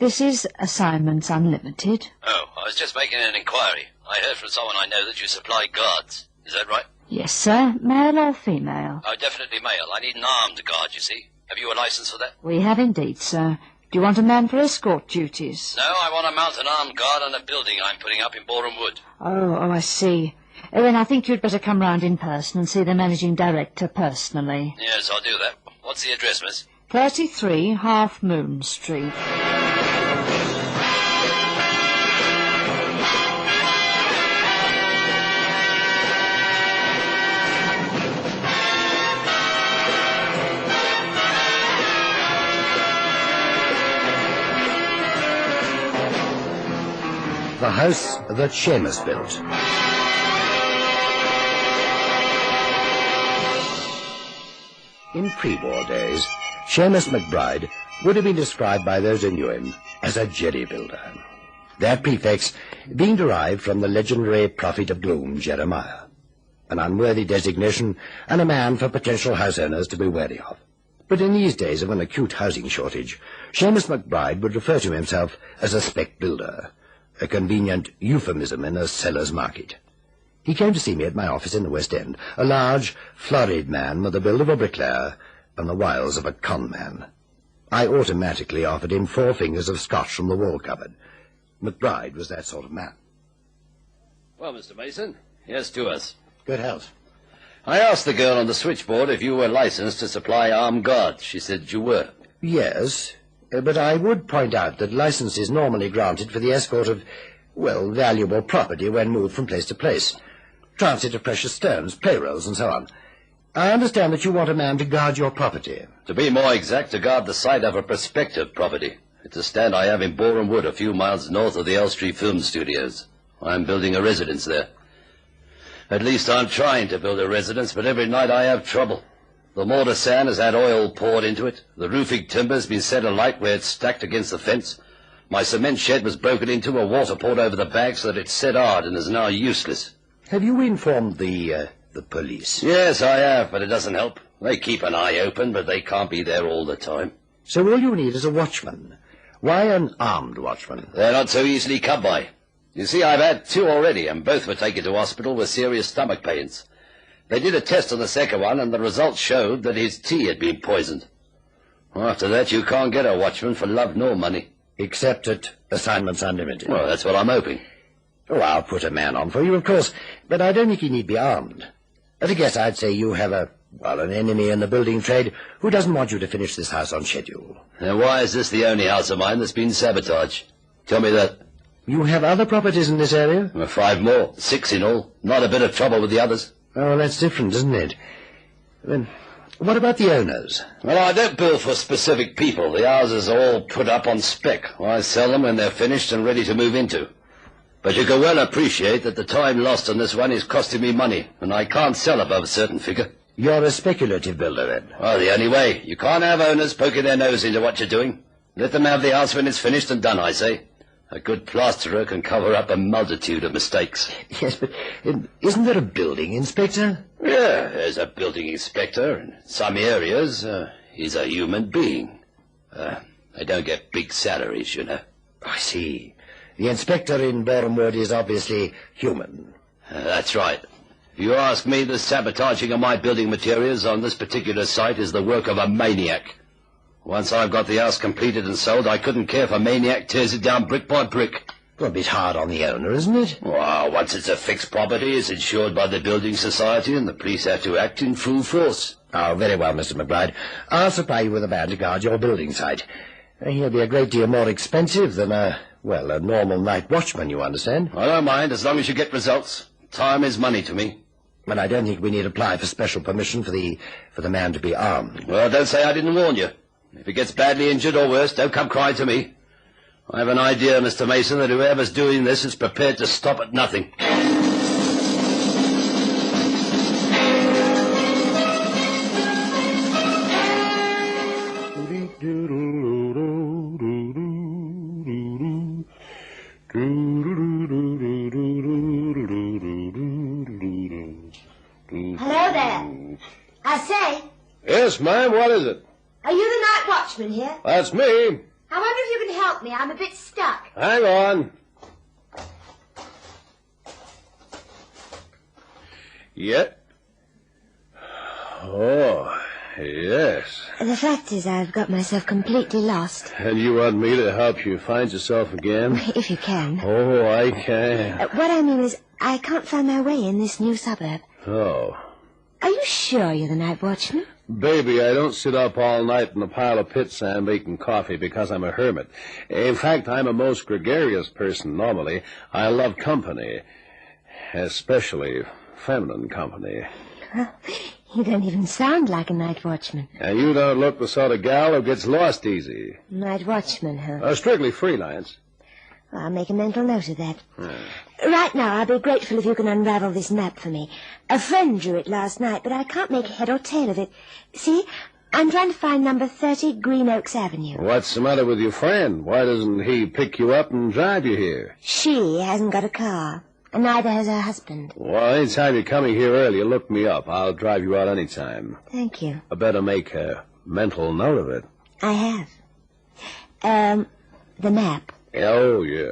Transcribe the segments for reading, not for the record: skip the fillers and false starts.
This is Assignments Unlimited. Oh, I was just making an inquiry. I heard from someone I know that you supply guards. Is that right? Yes, sir. Male or female? Oh, definitely male. I need an armed guard, you see. Have you a license for that? We have indeed, sir. Do you want a man for escort duties? No, I want to mount an armed guard on a building I'm putting up in Boreham Wood. Oh, I see. Then I think you'd better come round in person and see the managing director personally. Yes, I'll do that. What's the address, miss? 33 Half Moon Street. The house that Seamus built. In pre-war days, Seamus McBride would have been described by those who knew him as a jerry builder. That prefix being derived from the legendary prophet of gloom, Jeremiah, an unworthy designation and a man for potential house owners to be wary of. But in these days of an acute housing shortage, Seamus McBride would refer to himself as a spec builder, a convenient euphemism in a seller's market. He came to see me at my office in the West End, a large, florid man with the build of a bricklayer and the wiles of a con man. I automatically offered him 4 fingers of scotch from the wall cupboard. McBride was that sort of man. Well, Mr. Mason, here's to us. Good health. I asked the girl on the switchboard if you were licensed to supply armed guards. She said you were. Yes, but I would point out that license is normally granted for the escort of, well, valuable property when moved from place to place. Transit of precious stones, payrolls, and so on. I understand that you want a man to guard your property. To be more exact, to guard the site of a prospective property. It's a stand I have in Boreham Wood, a few miles north of the Elstree Film Studios. I'm building a residence there. At least I'm trying to build a residence, but every night I have trouble. The mortar sand has had oil poured into it. The roofing timber's been set alight where it's stacked against the fence. My cement shed was broken into, a water poured over the bag so that it's set hard and is now useless. Have you informed the police? Yes, I have, but it doesn't help. They keep an eye open, but they can't be there all the time. So all you need is a watchman. Why an armed watchman? They're not so easily come by. You see, I've had 2 already, and both were taken to hospital with serious stomach pains. They did a test on the second one, and the results showed that his tea had been poisoned. After that, you can't get a watchman for love nor money. Except at Assignments Unlimited. Well, that's what I'm hoping. Oh, I'll put a man on for you, of course, but I don't think he need be armed. At a guess, I'd say you have an enemy in the building trade who doesn't want you to finish this house on schedule. Then why is this the only house of mine that's been sabotaged? Tell me that. You have other properties in this area? 5 more, 6 in all. Not a bit of trouble with the others. Oh, that's different, isn't it? Then, what about the owners? Well, I don't build for specific people. The houses are all put up on spec. I sell them when they're finished and ready to move into. But you can well appreciate that the time lost on this one is costing me money, and I can't sell above a certain figure. You're a speculative builder, then? Well, the only way. You can't have owners poking their nose into what you're doing. Let them have the house when it's finished and done, I say. A good plasterer can cover up a multitude of mistakes. Yes, but isn't there a building inspector? Yeah, there's a building inspector. In some areas, he's a human being. They don't get big salaries, you know. I see. The inspector in Boreham Wood is obviously human. That's right. If you ask me, the sabotaging of my building materials on this particular site is the work of a maniac. Once I've got the house completed and sold, I couldn't care if a maniac tears it down brick by brick. Well, a bit hard on the owner, isn't it? Well, once it's a fixed property, it's insured by the Building Society, and the police have to act in full force. Oh, very well, Mr. McBride. I'll supply you with a man to guard your building site. He'll be a great deal more expensive than a normal night watchman, you understand? I don't mind, as long as you get results. Time is money to me. But I don't think we need apply for special permission for the man to be armed. Well, don't say I didn't warn you. If he gets badly injured or worse, don't come crying to me. I have an idea, Mr. Mason, that whoever's doing this is prepared to stop at nothing. Hello there. I say, Yes, ma'am, what is it? are you the night watchman here? That's me. I wonder if you can help help me? I'm a bit stuck. Hang on. Yeah. Oh, yes. The fact is, I've got myself completely lost. And you want me to help you find yourself again? If you can. Oh, I can. What I mean is, I can't find my way in this new suburb. Oh. Are you sure you're the night watchman? Baby, I don't sit up all night in a pile of pit sand making coffee because I'm a hermit. In fact, I'm a most gregarious person normally. I love company, especially feminine company. You don't even sound like a night watchman. And you don't look the sort of gal who gets lost easy. Night watchman, huh? Strictly freelance. Well, I'll make a mental note of that. Right now, I'll be grateful if you can unravel this map for me. A friend drew it last night, but I can't make head or tail of it. See, I'm trying to find number 30 Green Oaks Avenue. What's the matter with your friend? Why doesn't he pick you up and drive you here? She hasn't got a car, and neither has her husband. Well, anytime you're coming here early, look me up. I'll drive you out anytime. Thank you. I better make a mental note of it. I have. The map. Oh, yeah.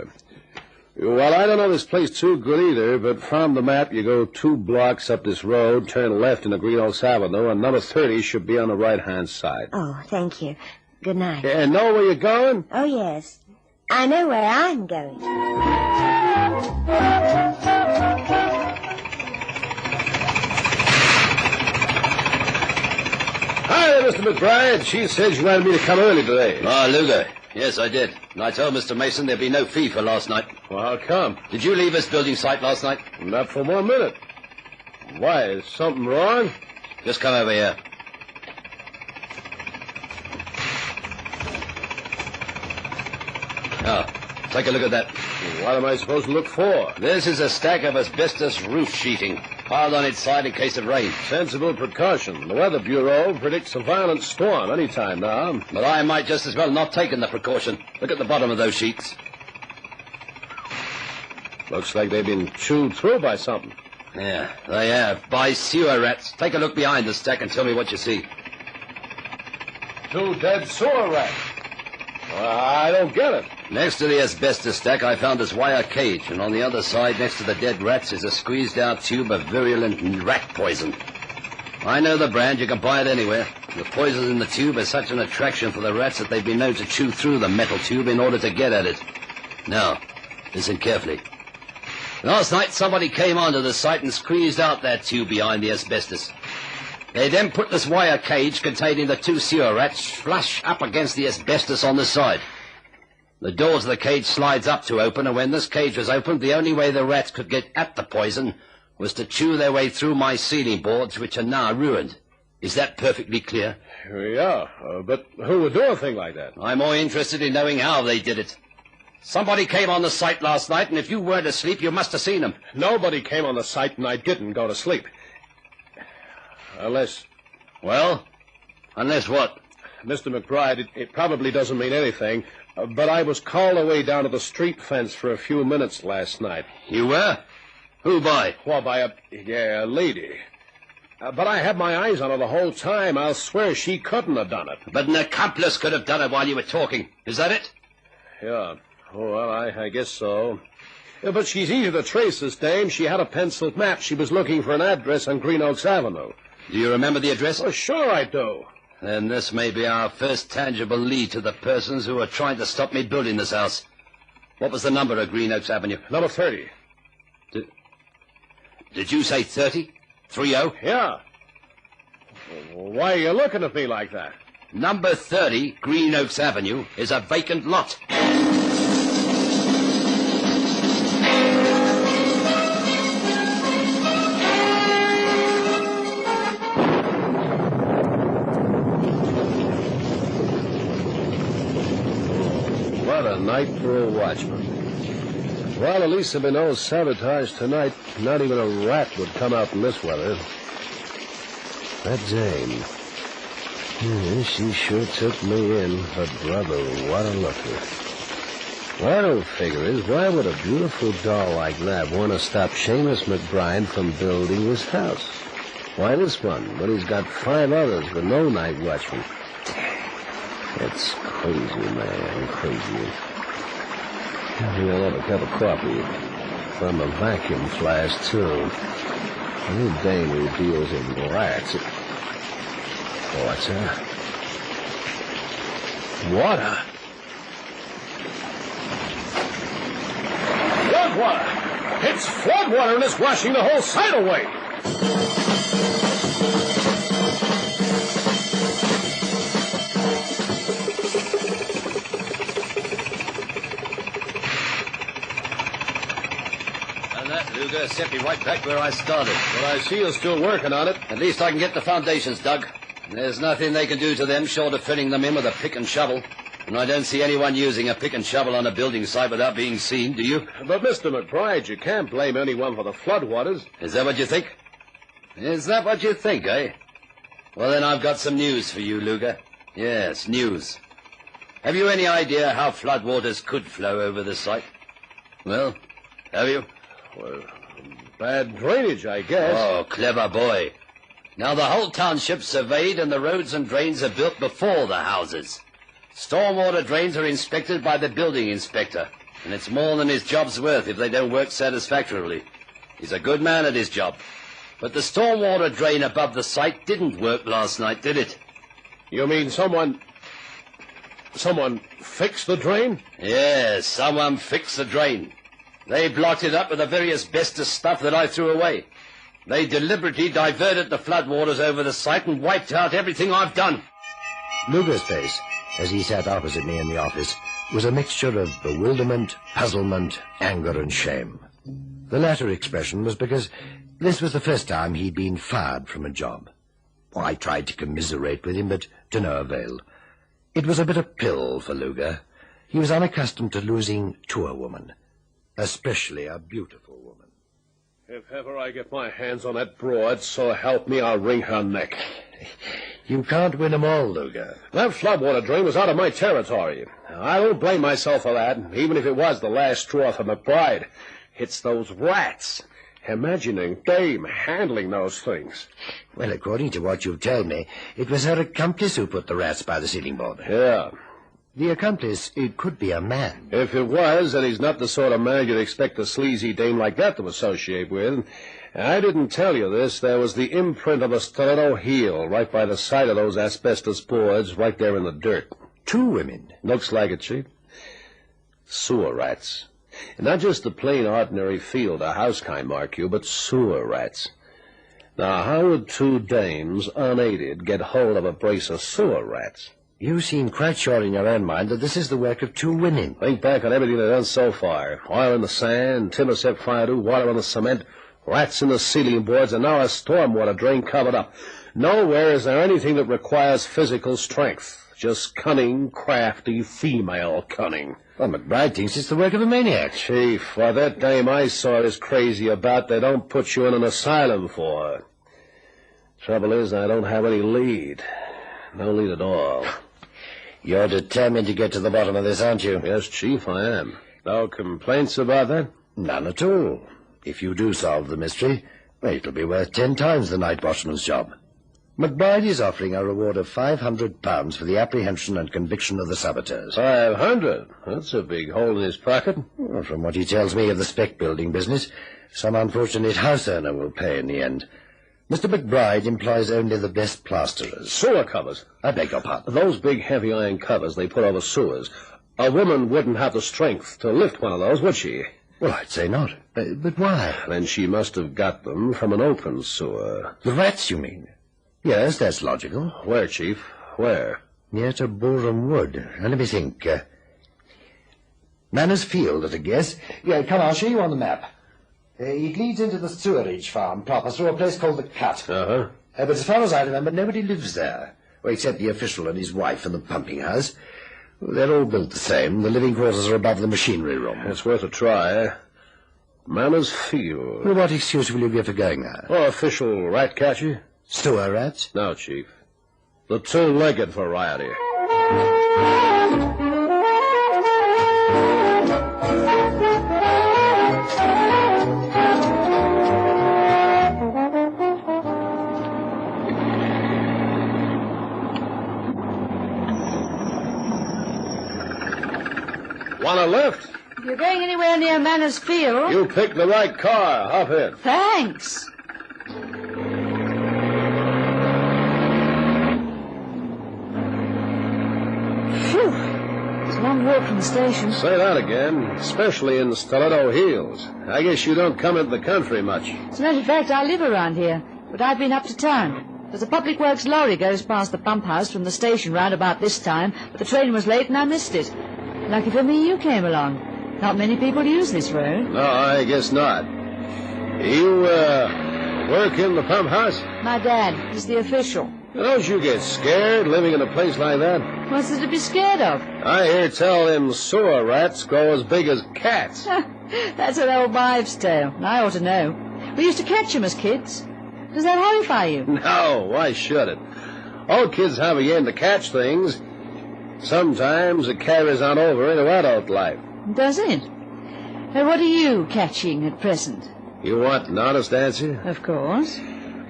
Well, I don't know this place too good either, but from the map you go 2 blocks up this road, turn left into Green Oaks Avenue, and number 30 should be on the right-hand side. Oh, thank you. Good night. And know where you're going? Oh, yes. I know where I'm going. Hi, Mr. McBride. She said she wanted me to come early today. Ah, Luger. Yes, I did. And I told Mr. Mason there'd be no fee for last night. Well, how come? Did you leave this building site last night? Not for 1 minute. Why, is something wrong? Just come over here. Now, take a look at that. What am I supposed to look for? This is a stack of asbestos roof sheeting, piled on its side in case of rain. Sensible precaution. The Weather Bureau predicts a violent storm any time now. But I might just as well not taken the precaution. Look at the bottom of those sheets. Looks like they've been chewed through by something. Yeah, they have. By sewer rats. Take a look behind the stack and tell me what you see. 2 dead sewer rats. I don't get it. Next to the asbestos stack, I found this wire cage, and on the other side, next to the dead rats, is a squeezed-out tube of virulent rat poison. I know the brand. You can buy it anywhere. The poison in the tube is such an attraction for the rats that they've been known to chew through the metal tube in order to get at it. Now, listen carefully. Last night, somebody came onto the site and squeezed out that tube behind the asbestos. They then put this wire cage containing the 2 sewer rats flush up against the asbestos on the side. The doors of the cage slides up to open, and when this cage was opened, the only way the rats could get at the poison was to chew their way through my ceiling boards, which are now ruined. Is that perfectly clear? Yeah, but who would do a thing like that? I'm more interested in knowing how they did it. Somebody came on the site last night, and if you weren't asleep, you must have seen them. Nobody came on the site, and I didn't go to sleep. Unless... Well, unless what? Mr. McBride, it probably doesn't mean anything, but I was called away down to the street fence for a few minutes last night. You were? Who by? Well, by a lady. But I had my eyes on her the whole time. I'll swear she couldn't have done it. But an accomplice could have done it while you were talking. Is that it? Yeah. Oh, well, I guess so. Yeah, but she's easy to trace, this dame. She had a penciled map. She was looking for an address on Green Oaks Avenue. Do you remember the address? Oh, sure I do. Then this may be our first tangible lead to the persons who are trying to stop me building this house. What was the number of Green Oaks Avenue? Number 30. Did you say 30? 30? Yeah. Why are you looking at me like that? Number 30, Green Oaks Avenue, is a vacant lot. What a night for a watchman. Well, at least there'll be no sabotage tonight. Not even a rat would come out in this weather. That dame. Yeah, she sure took me in. But, brother, what a looker. What I don't figure is, why would a beautiful doll like that want to stop Seamus McBride from building his house? Why this one, when he's got 5 others with no night watchman? It's crazy, man, crazy. Maybe I'll have a cup of coffee from a vacuum flask, too. A new dame who deals in rats. Oh, what's that? Water. Flood water! It's flood water and it's washing the whole site away! Luger set me right back where I started. Well, I see you're still working on it. At least I can get the foundations dug. There's nothing they can do to them short of filling them in with a pick and shovel. And I don't see anyone using a pick and shovel on a building site without being seen, do you? But, Mr. McBride, you can't blame anyone for the floodwaters. Is that what you think? Is that what you think, eh? Well, then I've got some news for you, Luger. Yes, news. Have you any idea how floodwaters could flow over the site? Well, have you? Well, bad drainage, I guess. Oh, clever boy. Now, the whole township's surveyed and the roads and drains are built before the houses. Stormwater drains are inspected by the building inspector, and it's more than his job's worth if they don't work satisfactorily. He's a good man at his job. But the stormwater drain above the site didn't work last night, did it? You mean someone fixed the drain? Yes, someone fixed the drain. They blocked it up with the very asbestos stuff that I threw away. They deliberately diverted the floodwaters over the site and wiped out everything I've done. Luger's face, as he sat opposite me in the office, was a mixture of bewilderment, puzzlement, anger, and shame. The latter expression was because this was the first time he'd been fired from a job. I tried to commiserate with him, but to no avail. It was a bitter pill for Luger. He was unaccustomed to losing to a woman, especially a beautiful woman. If ever I get my hands on that broad, so help me, I'll wring her neck. You can't win 'em all, Luger. That floodwater drain was out of my territory. I don't blame myself for that, even if it was the last straw for McBride. It's those rats. Imagining Dame handling those things. Well, according to what you've told me, it was her accomplice who put the rats by the ceiling board. Yeah. The accomplice, it could be a man. If it was, then he's not the sort of man you'd expect a sleazy dame like that to associate with. I didn't tell you this. There was the imprint of a stiletto heel right by the side of those asbestos boards, right there in the dirt. 2 women. Looks like it, Chief. Sewer rats. And not just the plain, ordinary field or house kind, mark you, but sewer rats. Now, how would 2 dames, unaided, get hold of a brace of sewer rats? You seem quite sure in your own mind that this is the work of 2 women. Think back on everything they've done so far. Oil in the sand, timber set fire to, water on the cement, rats in the ceiling boards, and now a stormwater drain covered up. Nowhere is there anything that requires physical strength. Just cunning, crafty, female cunning. Well, McBride thinks it's the work of a maniac. Chief, what that dame I saw is crazy about, they don't put you in an asylum for. Trouble is, I don't have any lead. No lead at all. You're determined to get to the bottom of this, aren't you? Yes, Chief, I am. No complaints about that? None at all. If you do solve the mystery, well, it'll be worth 10 times the night watchman's job. McBride is offering a reward of £500 for the apprehension and conviction of the saboteurs. 500? That's a big hole in his pocket. Well, from what he tells me of the spec building business, some unfortunate house owner will pay in the end. Mr. McBride employs only the best plasterers. Sewer covers? I beg your pardon. Those big heavy iron covers they put over sewers. A woman wouldn't have the strength to lift one of those, would she? Well, I'd say not. But why? Then she must have got them from an open sewer. The rats, you mean? Yes, that's logical. Where, Chief? Where? Near to Boreham Wood. Let me think. Manners Field, at a guess. Yeah, come on, I'll show you on the map. It leads into the sewerage farm proper through a place called the Cut. Uh-huh. But as far as I remember, nobody lives there. Well, except the official and his wife and the pumping house. They're all built the same. The living quarters are above the machinery room. It's worth a try. Manners Field. Well, what excuse will you give for going there? Oh, official rat catcher? Sewer rats? No, Chief. The 2-legged variety. Want a lift? If you're going anywhere near Manners Field... You picked the right car. Hop in. Thanks. Phew. It's a long walk from the station. Say that again, especially in Stiletto Heels. I guess you don't come into the country much. As a matter of fact, I live around here, but I've been up to town. There's a public works lorry goes past the pump house from the station round about this time, but the train was late and I missed it. Lucky for me you came along. Not many people use this road. No, I guess not. You, work in the pump house? My dad is the official. Don't you get scared living in a place like that? What's there to be scared of? I hear tell them sewer rats grow as big as cats. That's an old wives' tale. I ought to know. We used to catch them as kids. Does that horrify you? No, why should it? All kids have a yen to catch things. Sometimes it carries on over into adult life. Does it? What are you catching at present? You want an honest answer? Of course.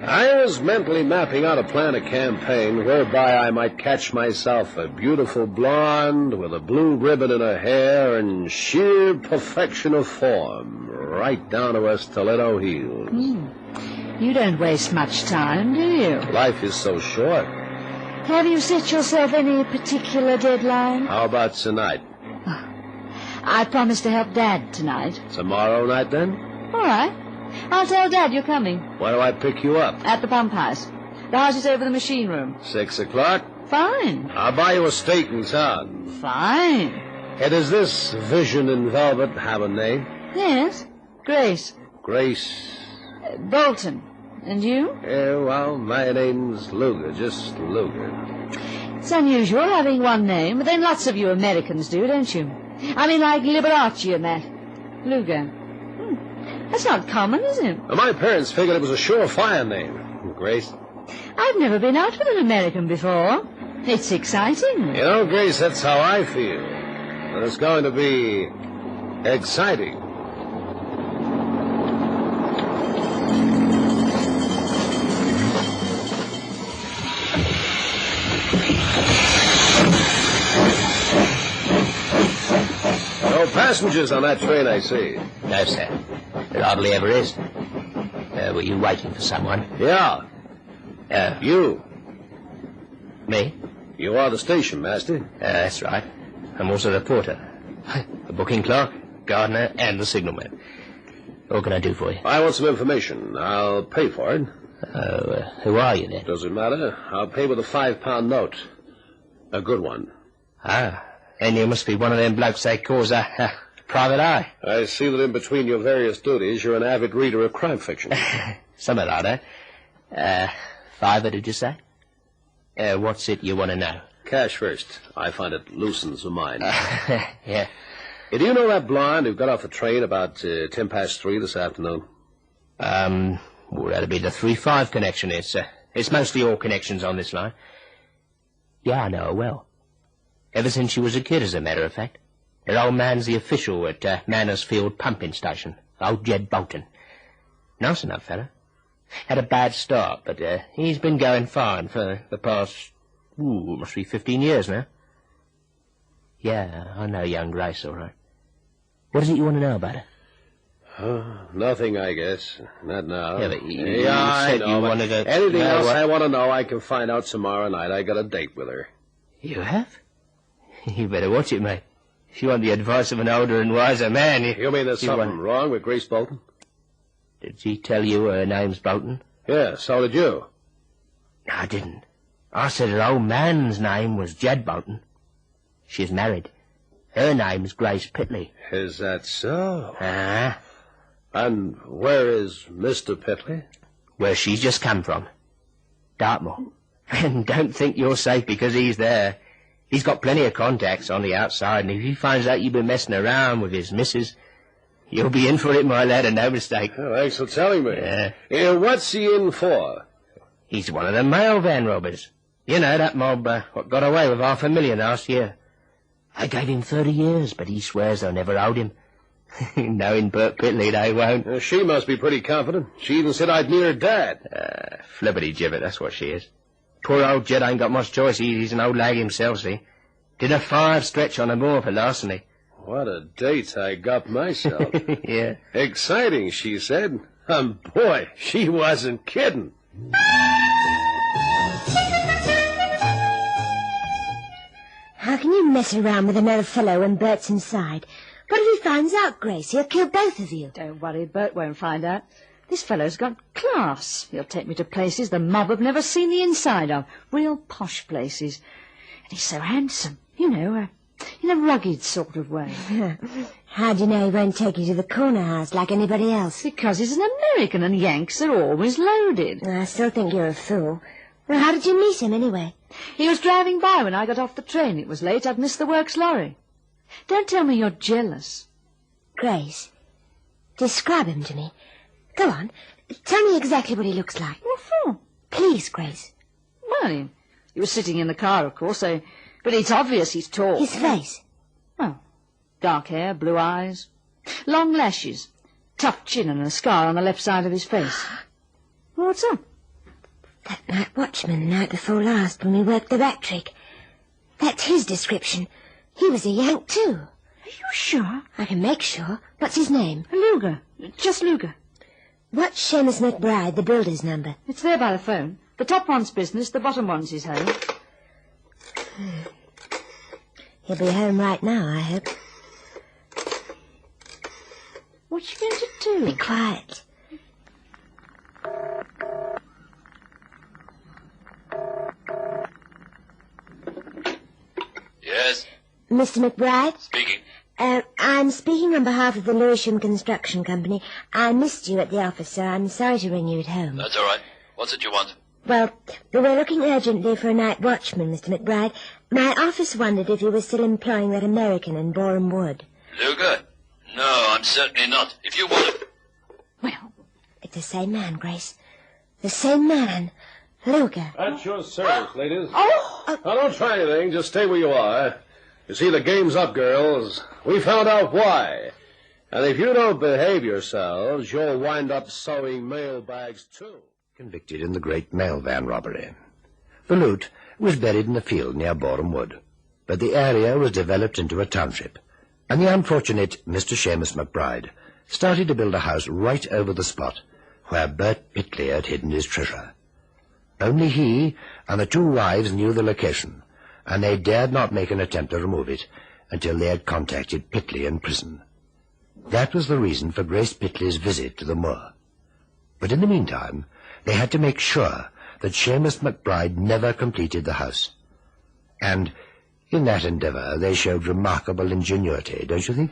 I was mentally mapping out a plan of campaign whereby I might catch myself a beautiful blonde with a blue ribbon in her hair and sheer perfection of form, right down to her stiletto heels. You don't waste much time, do you? Life is so short. Have you set yourself any particular deadline? How about tonight? I promised to help Dad tonight. Tomorrow night, then? All right. I'll tell Dad you're coming. Where do I pick you up? At the pump house. The house is over the machine room. 6 o'clock? Fine. I'll buy you a steak in town. Fine. Hey, does this vision in velvet have a name? Yes. Grace. Grace? Bolton. And you? Well, my name's Luger, just Luger. It's unusual having one name, but then lots of you Americans do, don't you? I mean, like Liberace and that. Luger. That's not common, is it? Well, my parents figured it was a surefire name. Grace? I've never been out with an American before. It's exciting. You know, Grace, that's how I feel. And it's going to be exciting. No passengers on that train, I see. No, sir. There hardly ever is. Were you waiting for someone? Yeah. You. Me? You are the station master. That's right. I'm also the porter. The booking clerk, gardener, and the signalman. What can I do for you? I want some information. I'll pay for it. Who are you, then? Doesn't matter. I'll pay with a £5 note. A good one. Ah, and you must be one of them blokes they calls a private eye. I see that in between your various duties, you're an avid reader of crime fiction. Something like that. $5, did you say? What's it you want to know? Cash first. I find it loosens the mind. Yeah. Do you know that blonde who got off the train about 3:10 this afternoon? Well, that'll be the 3-5 connection. It's mostly all connections on this line. Yeah, I know her well. Ever since she was a kid, as a matter of fact. Her old man's the official at Manners Field pumping station, old Jed Bolton. Nice enough fella. Had a bad start, but he's been going fine for the past, must be 15 years now. Yeah, I know young Grace, all right. What is it you want to know about her? Nothing, I guess. Not now. Yeah, but you I said know, you but wanted to... anything else I want to know, I can find out tomorrow night. I got a date with her. You have? You better watch it, mate. If you want the advice of an older and wiser man... You mean there's something wrong with Grace Bolton? Did she tell you her name's Bolton? Yeah, so did you. No, I didn't. I said her old man's name was Jed Bolton. She's married. Her name's Grace Pitley. Is that so? Ah. And where is Mr. Pitley? Where she's just come from. Dartmoor. And don't think you're safe because he's there. He's got plenty of contacts on the outside, and if he finds out you've been messing around with his missus, you'll be in for it, my lad, and no mistake. Oh, thanks for telling me. Yeah. What's he in for? He's one of the mail van robbers. You know, that mob what got away with $500,000 last year. I gave him 30 years, but he swears they'll never hold him. Knowing Bert Pitley, they won't. She must be pretty confident. She even said I'd near her dad. Flippity gibbet, that's what she is. Poor old Jed ain't got much choice. He's an old lag himself, see. Did a 5 stretch on a moor for larceny. What a date I got myself. Yeah. Exciting, she said. Boy, she wasn't kidding. How can you mess around with another fellow when Bert's inside? What if he finds out, Grace? He'll kill both of you. Don't worry, Bert won't find out. This fellow's got class. He'll take me to places the mob have never seen the inside of. Real posh places. And he's so handsome, in a rugged sort of way. How do you know he won't take you to the corner house like anybody else? Because he's an American and Yanks are always loaded. I still think you're a fool. Well, how did you meet him, anyway? He was driving by when I got off the train. It was late. I'd missed the works lorry. Don't tell me you're jealous. Grace, describe him to me. Go on. Tell me exactly what he looks like. What for? Please, Grace. Well, he was sitting in the car, of course, but it's obvious he's tall. His face? Oh, dark hair, blue eyes, long lashes, tough chin and a scar on the left side of his face. What's up? That night watchman the night before last when we worked the rat trick. That's his description. He was a Yank, too. Are you sure? I can make sure. What's his name? Luger. Just Luger. What's Seamus McBride, the builder's number? It's there by the phone. The top one's business, the bottom one's his home. He'll be home right now, I hope. What you going to do? Be quiet. Yes? Mr. McBride? Speaking. I'm speaking on behalf of the Lewisham Construction Company. I missed you at the office, so I'm sorry to ring you at home. That's all right. What's it you want? Well, we were looking urgently for a night watchman, Mr. McBride. My office wondered if you were still employing that American in Boreham Wood. Luger? No, I'm certainly not. If you want it... Well, it's the same man, Grace. The same man. Luger. At your service, ladies. Oh! Now, don't try anything. Just stay where you are. You see, the game's up, girls. We found out why. And if you don't behave yourselves, you'll wind up sewing mailbags, too. Convicted in the great mail van robbery. The loot was buried in a field near Boreham Wood, but the area was developed into a township, and the unfortunate Mr. Seamus McBride started to build a house right over the spot where Bert Pitley had hidden his treasure. Only he and the two wives knew the location, and they dared not make an attempt to remove it until they had contacted Pitley in prison. That was the reason for Grace Pitley's visit to the moor. But in the meantime, they had to make sure that Seamus McBride never completed the house. And in that endeavour, they showed remarkable ingenuity, don't you think?